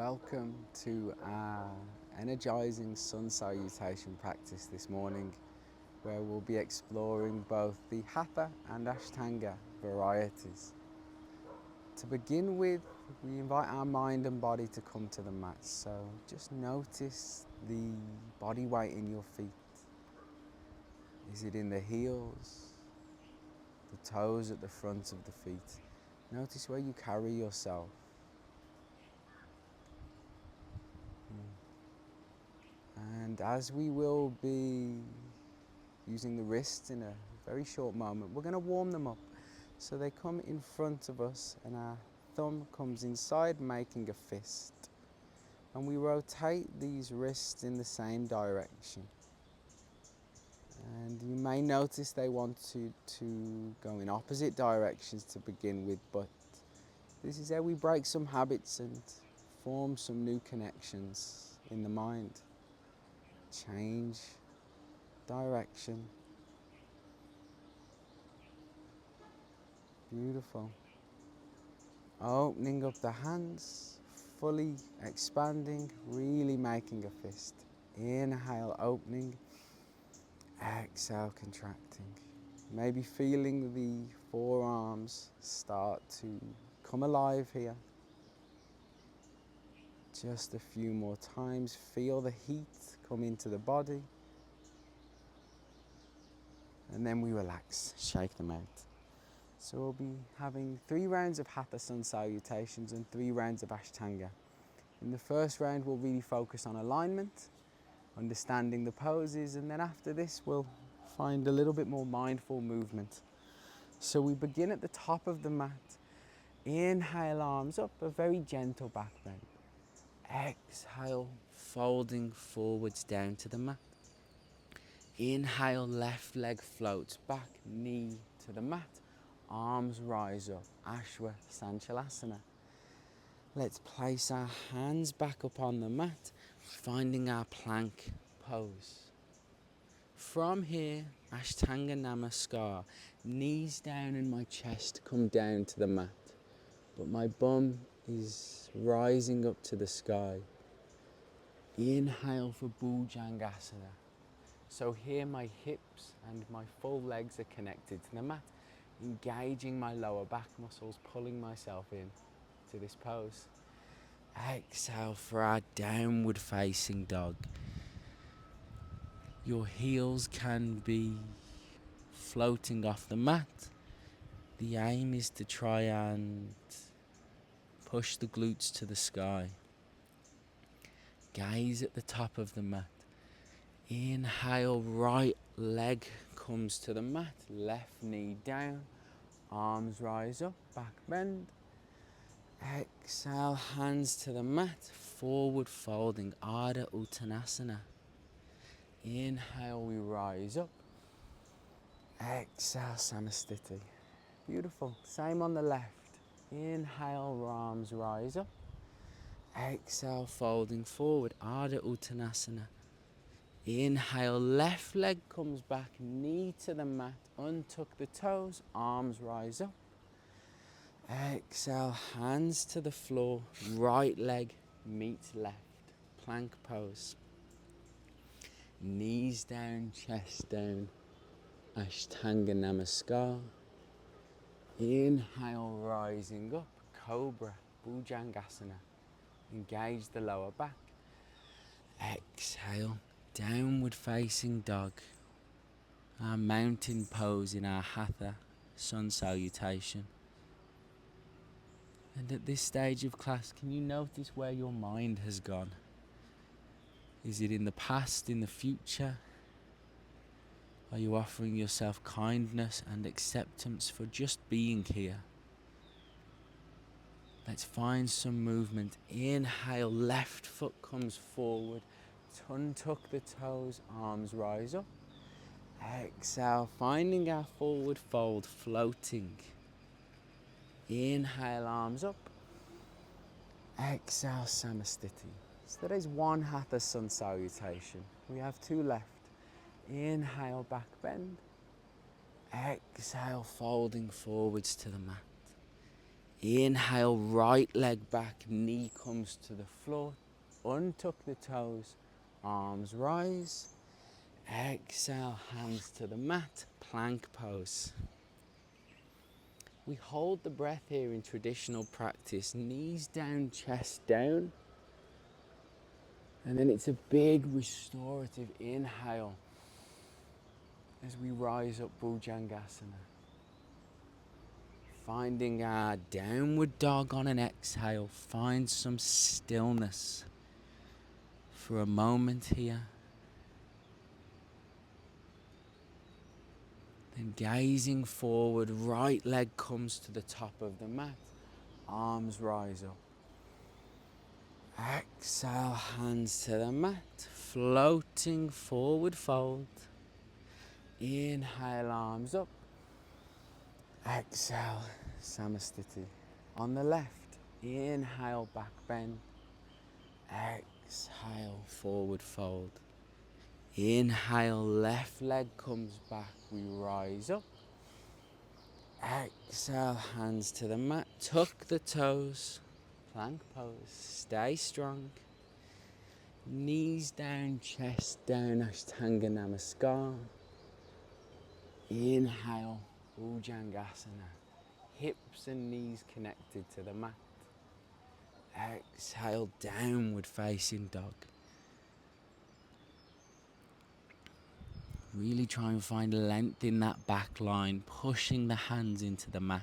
Welcome to our energizing sun salutation practice this morning, where we'll be exploring both the Hatha and Ashtanga varieties. To begin with, we invite our mind and body to come to the mat, so just notice the body weight in your feet. Is it in the heels, the toes at the front of the feet? Notice where you carry yourself. And as we will be using the wrists in a very short moment, we're going to warm them up. So they come in front of us and our thumb comes inside, making a fist. And we rotate these wrists in the same direction. And you may notice they want to go in opposite directions to begin with, but this is how we break some habits and form some new connections in the mind. Change direction. Beautiful. Opening up the hands, fully expanding, really making a fist. Inhale, opening. Exhale, contracting. Maybe feeling the forearms start to come alive here. Just a few more times. Feel the heat come into the body. And then we relax, shake them out. So we'll be having 3 rounds of Hatha Sun Salutations and 3 rounds of Ashtanga. In the first round, we'll really focus on alignment, understanding the poses, and then after this, we'll find a little bit more mindful movement. So we begin at the top of the mat. Inhale, arms up, a very gentle back bend. Exhale, folding forwards down to the mat. Inhale, left leg floats back, knee to the mat. Arms rise up, Yoga Sun Salutations. Let's place our hands back up on the mat, finding our plank pose. From here, Ashtanga Namaskar, knees down and my chest come down to the mat, but my bum is rising up to the sky. Inhale for Bhujangasana. So here my hips and my full legs are connected to the mat, engaging my lower back muscles, pulling myself in to this pose. Exhale for our downward facing dog. Your heels can be floating off the mat. The aim is to try and push the glutes to the sky. Gaze at the top of the mat. Inhale, right leg comes to the mat, left knee down, arms rise up, back bend. Exhale, hands to the mat, forward folding, Ardha Uttanasana. Inhale, we rise up. Exhale, Samastiti. Beautiful. Same on the left. Inhale, arms rise up. Exhale, folding forward, Ardha Uttanasana. Inhale, left leg comes back, knee to the mat, untuck the toes, arms rise up. Exhale, hands to the floor, right leg meets left, plank pose. Knees down, chest down, Ashtanga Namaskar. Inhale, rising up, Cobra, Bhujangasana. Engage the lower back. Exhale, downward facing dog. Our mountain pose in our Hatha Sun Salutation. And at this stage of class, can you notice where your mind has gone? Is it in the past, in the future? Are you offering yourself kindness and acceptance for just being here? Let's find some movement. Inhale, left foot comes forward. Untuck the toes, arms rise up. Exhale, finding our forward fold, floating. Inhale, arms up. Exhale, Samastiti. So that is 1 Hatha Sun Salutation. We have 2 left. Inhale, back bend. Exhale, folding forwards to the mat. Inhale, right leg back, knee comes to the floor. Untuck the toes, arms rise. Exhale, hands to the mat, plank pose. We hold the breath here in traditional practice, knees down, chest down. And then it's a big restorative inhale as we rise up Bhujangasana. Finding our downward dog on an exhale, find some stillness for a moment here. Then gazing forward, right leg comes to the top of the mat, arms rise up. Exhale, hands to the mat, floating forward fold. Inhale, arms up. Exhale, Samastiti. On the left, inhale, back bend. Exhale, forward fold. Inhale, left leg comes back, we rise up. Exhale, hands to the mat, tuck the toes, plank pose, stay strong. Knees down, chest down, Ashtanga Namaskar. Inhale, Bhujangasana. Hips and knees connected to the mat. Exhale, downward facing dog. Really try and find length in that back line, pushing the hands into the mat.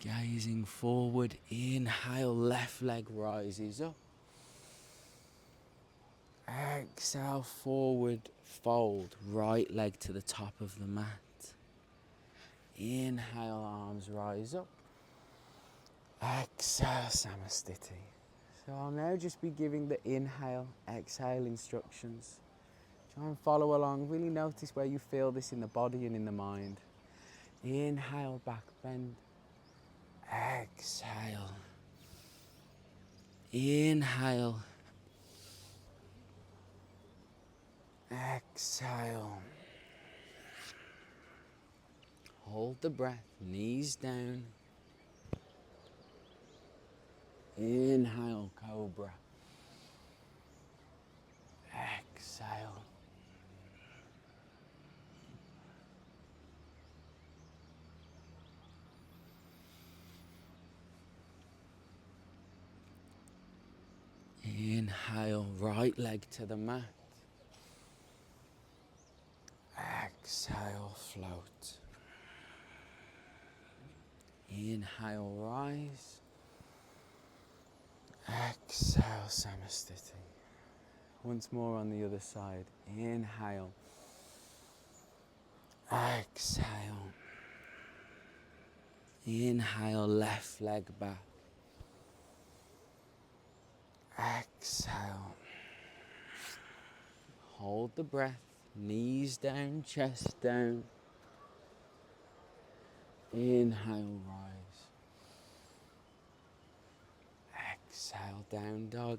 Gazing forward, inhale, left leg rises up. Exhale, forward fold, right leg to the top of the mat. Inhale, arms rise up. Exhale, Samastiti. So I'll now just be giving the inhale, exhale instructions. Try and follow along, really notice where you feel this in the body and in the mind. Inhale, back bend. Exhale. Inhale. Exhale. Hold the breath, knees down. Inhale, cobra. Exhale. Inhale, right leg to the mat. Exhale, float. Inhale, rise. Exhale, Samastiti. Once more on the other side. Inhale. Exhale. Inhale, left leg back. Exhale. Hold the breath. Knees down, chest down. Inhale, rise. Exhale, down dog.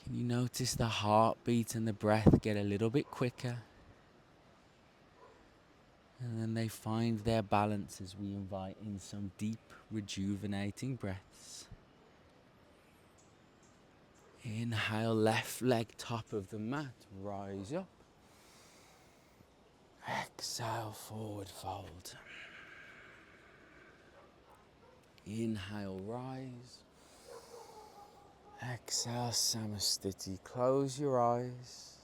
Can you notice the heartbeat and the breath get a little bit quicker? And then they find their balance as we invite in some deep, rejuvenating breaths. Inhale, left leg top of the mat, rise up. Exhale, forward fold. Inhale, rise. Exhale, Samastiti. Close your eyes.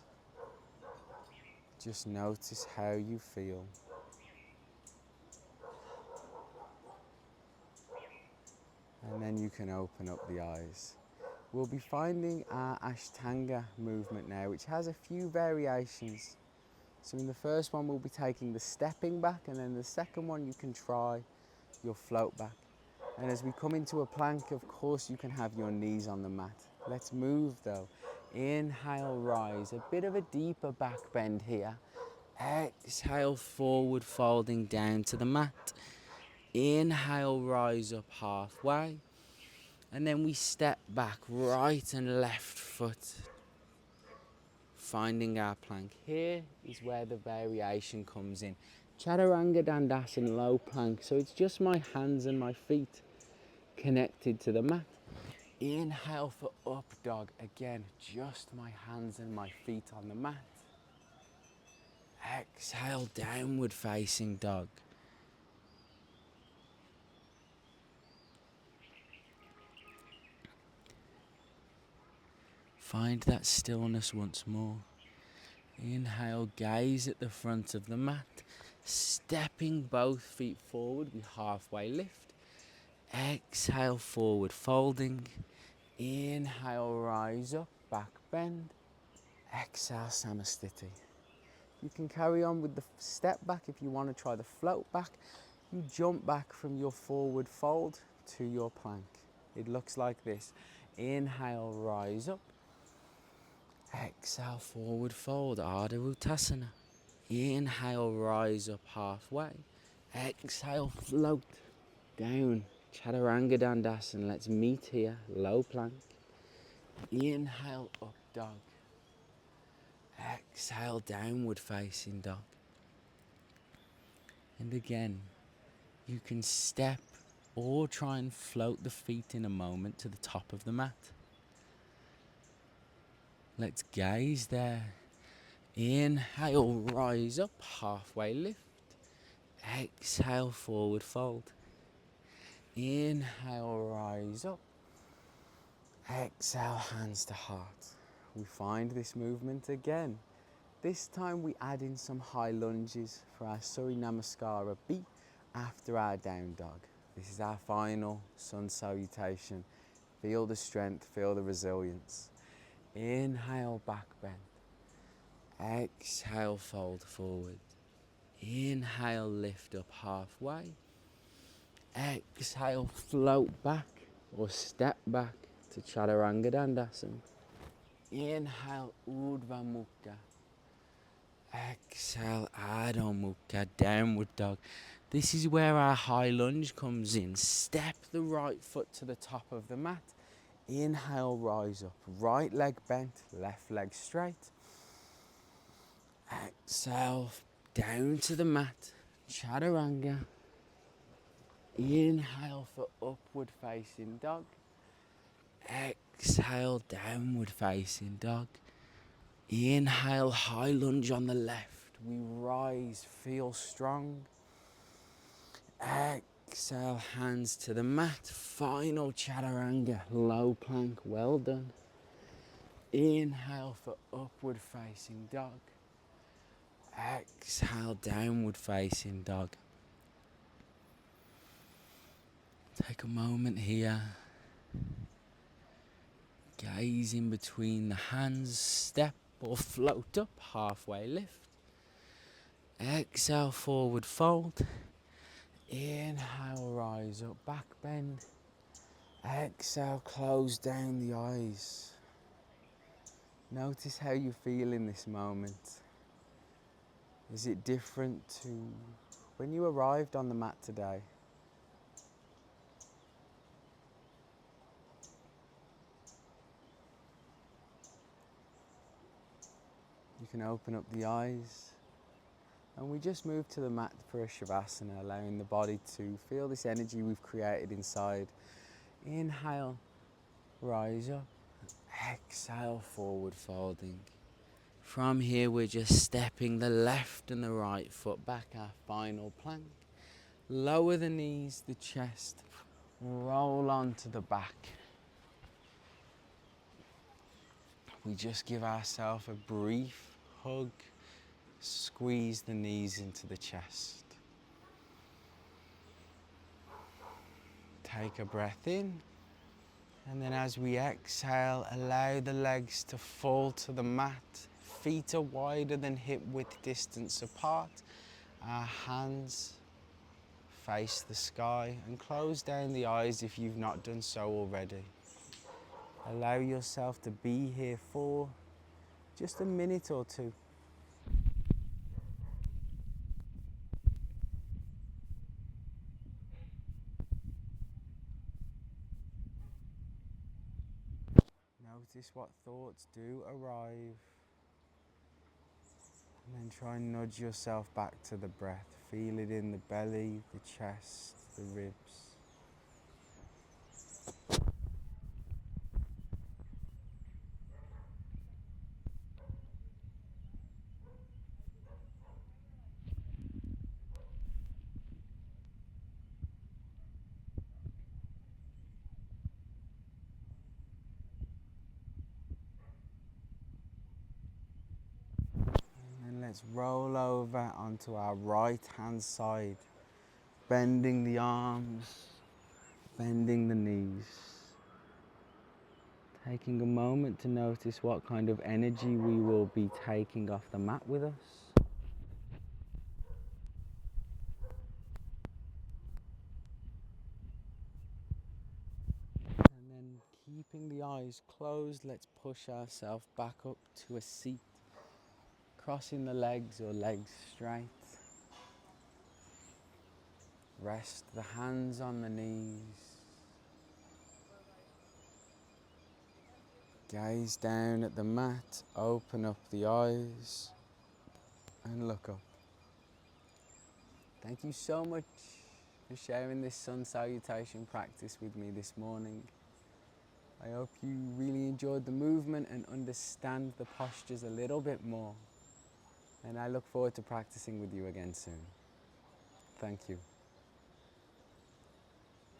Just notice how you feel. And then you can open up the eyes. We'll be finding our Ashtanga movement now, which has a few variations. So in the first one, we'll be taking the stepping back, and then the second one, you can try your float back. And as we come into a plank, of course, you can have your knees on the mat. Let's move though. Inhale, rise. A bit of a deeper back bend here. Exhale, forward folding down to the mat. Inhale, rise up halfway. And then we step back, right and left foot finding our plank. Here is where the variation comes in. Chaturanga Dandasana, low plank. So it's just my hands and my feet connected to the mat. Inhale for up dog. Again, just my hands and my feet on the mat. Exhale, downward facing dog. Find that stillness once more. Inhale, gaze at the front of the mat. Stepping both feet forward, we halfway lift. Exhale, forward folding. Inhale, rise up, back bend. Exhale, Samastiti. You can carry on with the step back if you want to try the float back. You jump back from your forward fold to your plank. It looks like this. Inhale, rise up. Exhale, forward fold, Ardha Uttasana. Inhale, rise up halfway. Exhale, float down. Chaturanga Dandasana. Let's meet here, low plank. Inhale, up dog. Exhale, downward facing dog. And again, you can step or try and float the feet in a moment to the top of the mat. Let's gaze there. Inhale, rise up, halfway lift. Exhale, forward fold. Inhale, rise up. Exhale, hands to heart. We find this movement again. This time we add in some high lunges for our Surya Namaskara beat after our down dog. This is our final sun salutation. Feel the strength, feel the resilience. Inhale, back bend. Exhale, fold forward. Inhale, lift up halfway. Exhale, float back or step back to Chaturanga Dandasana. Inhale, Urdhva Mukha. Exhale, Adho Mukha, downward dog. This is where our high lunge comes in. Step the right foot to the top of the mat. Inhale, rise up. Right leg bent, left leg straight. Exhale, down to the mat. Chaturanga. Inhale for upward facing dog. Exhale, downward facing dog. Inhale, high lunge on the left. We rise, feel strong. Exhale, hands to the mat. Final Chaturanga, low plank, well done. Inhale for upward facing dog. Exhale, downward facing dog. Take a moment here. Gaze in between the hands, step or float up, halfway lift. Exhale, forward fold. Inhale, rise up, back bend. Exhale, close down the eyes. Notice how you feel in this moment. Is it different to when you arrived on the mat today? You can open up the eyes. And we just move to the mat for a Shavasana, allowing the body to feel this energy we've created inside. Inhale, rise up. Exhale, forward folding. From here, we're just stepping the left and the right foot back, our final plank. Lower the knees, the chest. Roll onto the back. We just give ourselves a brief hug. Squeeze the knees into the chest. Take a breath in. And then as we exhale, allow the legs to fall to the mat. Feet are wider than hip width distance apart. Our hands face the sky and close down the eyes if you've not done so already. Allow yourself to be here for just a minute or two. Notice what thoughts do arrive. And then try and nudge yourself back to the breath. Feel it in the belly, the chest, the ribs. And let's roll over onto our right hand side, bending the arms, bending the knees. Taking a moment to notice what kind of energy we will be taking off the mat with us. And then keeping the eyes closed, let's push ourselves back up to a seat. Crossing the legs or legs straight. Rest the hands on the knees. Gaze down at the mat, open up the eyes and look up. Thank you so much for sharing this sun salutation practice with me this morning. I hope you really enjoyed the movement and understand the postures a little bit more. And I look forward to practicing with you again soon. Thank you.